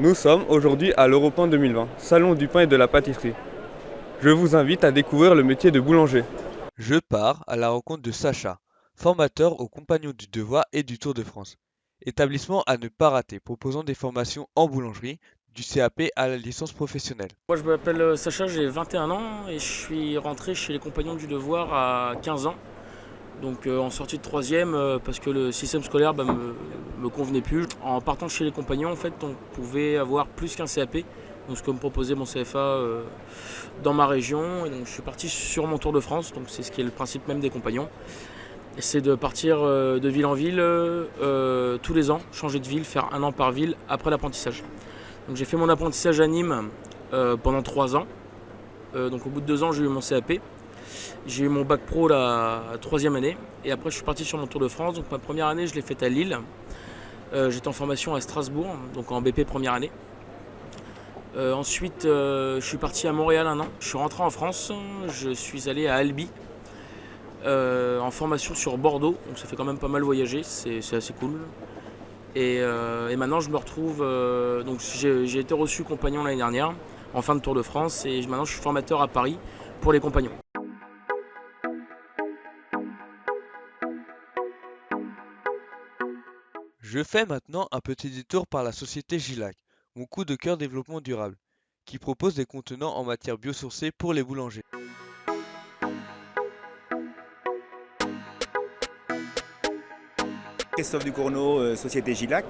Nous sommes aujourd'hui à l'Europain 2020, Salon du pain et de la pâtisserie. Je vous invite à découvrir le métier de boulanger. Je pars à la rencontre de Sacha, formateur aux Compagnons du Devoir et du Tour de France. Établissement à ne pas rater, proposant des formations en boulangerie, du CAP à la licence professionnelle. Moi je m'appelle Sacha, j'ai 21 ans et je suis rentré chez les Compagnons du Devoir à 15 ans. Donc en sortie de troisième parce que le système scolaire me convenait plus. En partant chez les Compagnons en fait on pouvait avoir plus qu'un CAP. Donc ce que me proposait mon CFA dans ma région. Et donc je suis parti sur mon Tour de France, donc c'est ce qui est le principe même des Compagnons. Et c'est de partir de ville en ville tous les ans, changer de ville, faire un an par ville après l'apprentissage. Donc j'ai fait mon apprentissage à Nîmes pendant 3 ans. Donc au bout de 2 ans, j'ai eu mon CAP. J'ai eu mon bac pro la troisième année. Et après, je suis parti sur mon Tour de France. Donc ma première année, je l'ai faite à Lille. J'étais en formation à Strasbourg, donc en BP première année. Ensuite, je suis parti à Montréal un an. Je suis rentré en France. Je suis allé à Albi en formation sur Bordeaux. Donc ça fait quand même pas mal voyager. C'est assez cool. Et maintenant, je me retrouve. Donc j'ai été reçu compagnon l'année dernière en fin de Tour de France. Et maintenant, je suis formateur à Paris pour les compagnons. Je fais maintenant un petit détour par la société Gilac, mon coup de cœur développement durable, qui propose des contenants en matière biosourcée pour les boulangers. Christophe Ducournau, Société Gilac.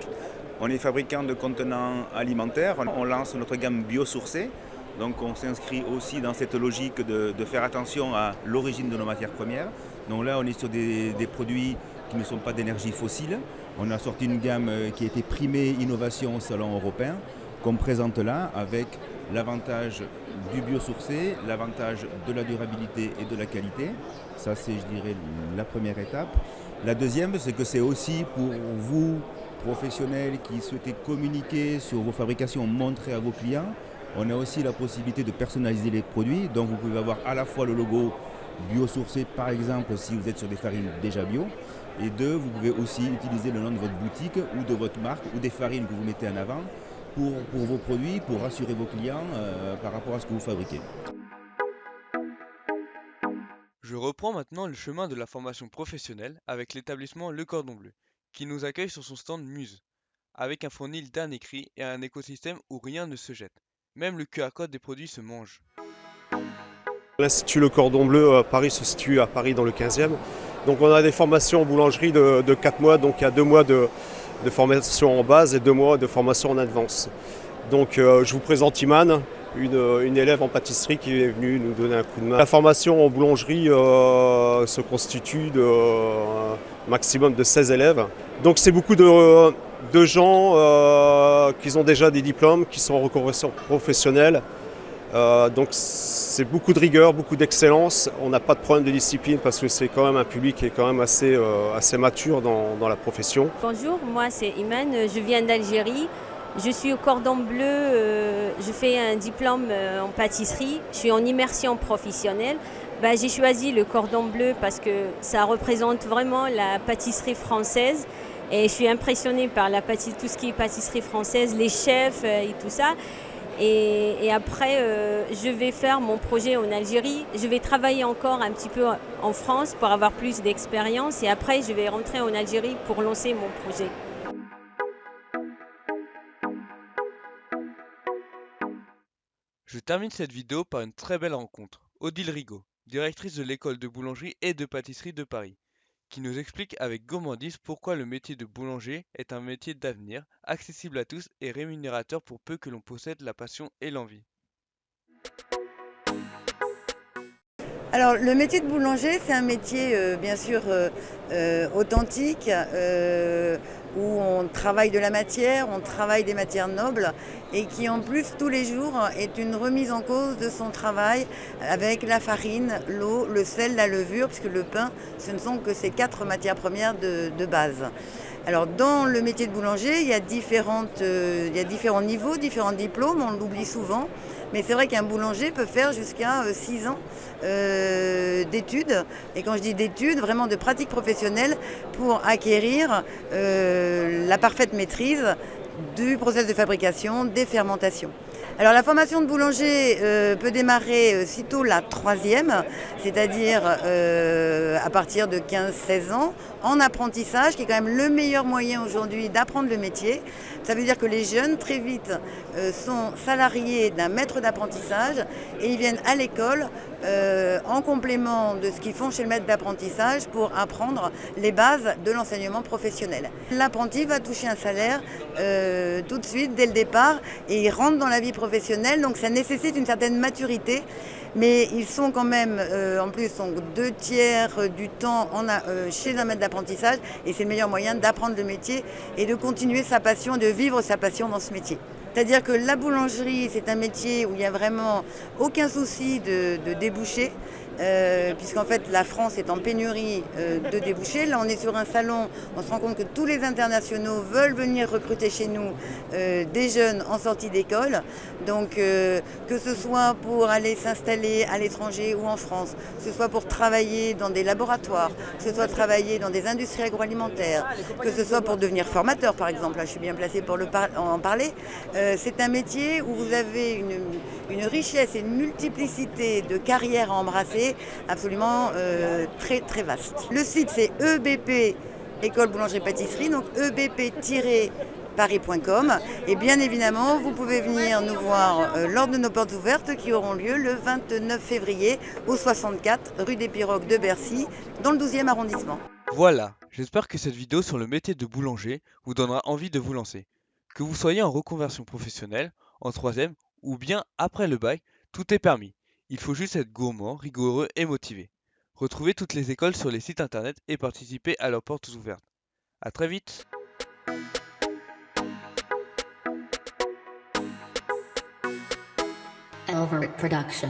On est fabricant de contenants alimentaires. On lance notre gamme biosourcée. Donc on s'inscrit aussi dans cette logique de faire attention à l'origine de nos matières premières. Donc là on est sur des produits qui ne sont pas d'énergie fossile. On a sorti une gamme qui a été primée innovation au Salon européen, qu'on présente là avec l'avantage du biosourcé, l'avantage de la durabilité et de la qualité. Ça c'est, je dirais, la première étape. La deuxième, c'est que c'est aussi pour vous, professionnels qui souhaitez communiquer sur vos fabrications, montrer à vos clients. On a aussi la possibilité de personnaliser les produits. Donc vous pouvez avoir à la fois le logo biosourcé, par exemple, si vous êtes sur des farines déjà bio. Et deux, vous pouvez aussi utiliser le nom de votre boutique ou de votre marque ou des farines que vous mettez en avant pour vos produits, pour rassurer vos clients par rapport à ce que vous fabriquez. Je reprends maintenant le chemin de la formation professionnelle avec l'établissement Le Cordon Bleu, qui nous accueille sur son stand Muse, avec un fournil d'un écrit et un écosystème où rien ne se jette. Même le QR code des produits se mange. L'Institut Le Cordon Bleu à Paris se situe à Paris dans le 15e. Donc on a des formations en boulangerie de 4 mois, donc il y a 2 mois de formation en base et 2 mois de formation en advance. Donc je vous présente Imane, une élève en pâtisserie qui est venue nous donner un coup de main. La formation en boulangerie se constitue d'un maximum de 16 élèves. Donc c'est beaucoup de gens qui ont déjà des diplômes, qui sont en reconversion professionnelle. Donc c'est beaucoup de rigueur, beaucoup d'excellence. On n'a pas de problème de discipline parce que c'est quand même un public qui est quand même assez mature dans la profession. Bonjour, moi c'est Imane, je viens d'Algérie. Je suis au Cordon Bleu, je fais un diplôme en pâtisserie, je suis en immersion professionnelle. J'ai choisi le Cordon Bleu parce que ça représente vraiment la pâtisserie française. Et je suis impressionnée par tout ce qui est pâtisserie française, les chefs et tout ça. Et après, je vais faire mon projet en Algérie. Je vais travailler encore un petit peu en France pour avoir plus d'expérience. Et après, je vais rentrer en Algérie pour lancer mon projet. Je termine cette vidéo par une très belle rencontre. Odile Rigaud, directrice de l'école de boulangerie et de pâtisserie de Paris, qui nous explique avec gourmandise pourquoi le métier de boulanger est un métier d'avenir, accessible à tous et rémunérateur pour peu que l'on possède la passion et l'envie. Alors le métier de boulanger, c'est un métier bien sûr authentique, où on travaille de la matière, on travaille des matières nobles et qui en plus tous les jours est une remise en cause de son travail avec la farine, l'eau, le sel, la levure, puisque le pain, ce ne sont que ces 4 matières premières de base. Alors dans le métier de boulanger, il y a différents niveaux, différents diplômes, on l'oublie souvent. Mais c'est vrai qu'un boulanger peut faire jusqu'à 6 ans d'études. Et quand je dis d'études, vraiment de pratique professionnelle pour acquérir la parfaite maîtrise du process de fabrication, des fermentations. Alors la formation de boulanger peut démarrer sitôt la 3e, c'est-à-dire à partir de 15-16 ans, en apprentissage, qui est quand même le meilleur moyen aujourd'hui d'apprendre le métier. Ça veut dire que les jeunes, très vite, sont salariés d'un maître d'apprentissage et ils viennent à l'école en complément de ce qu'ils font chez le maître d'apprentissage pour apprendre les bases de l'enseignement professionnel. L'apprenti va toucher un salaire tout de suite, dès le départ, et il rentre dans la vie professionnelle, donc ça nécessite une certaine maturité. Mais ils sont quand même, en plus, 2/3 du temps chez un maître d'apprentissage et c'est le meilleur moyen d'apprendre le métier et de continuer sa passion, de vivre sa passion dans ce métier. C'est-à-dire que la boulangerie, c'est un métier où il n'y a vraiment aucun souci de débouchés. Puisqu'en fait la France est en pénurie de débouchés. Là on est sur un salon, on se rend compte que tous les internationaux veulent venir recruter chez nous des jeunes en sortie d'école. Donc que ce soit pour aller s'installer à l'étranger ou en France, que ce soit pour travailler dans des laboratoires, que ce soit travailler dans des industries agroalimentaires, que ce soit pour devenir formateur par exemple, là je suis bien placée pour en parler, c'est un métier où vous avez une richesse et une multiplicité de carrières à embrasser absolument très très vaste. Le site c'est EBP École Boulangerie Pâtisserie, donc ebp-paris.com et bien évidemment vous pouvez venir nous voir lors de nos portes ouvertes qui auront lieu le 29 février au 64 rue des Pirogues de Bercy dans le 12e arrondissement. Voilà, j'espère que cette vidéo sur le métier de boulanger vous donnera envie de vous lancer. Que vous soyez en reconversion professionnelle, en 3e ou bien après le bac, tout est permis. Il faut juste être gourmand, rigoureux et motivé. Retrouvez toutes les écoles sur les sites internet et participez à leurs portes ouvertes. À très vite! Over Production.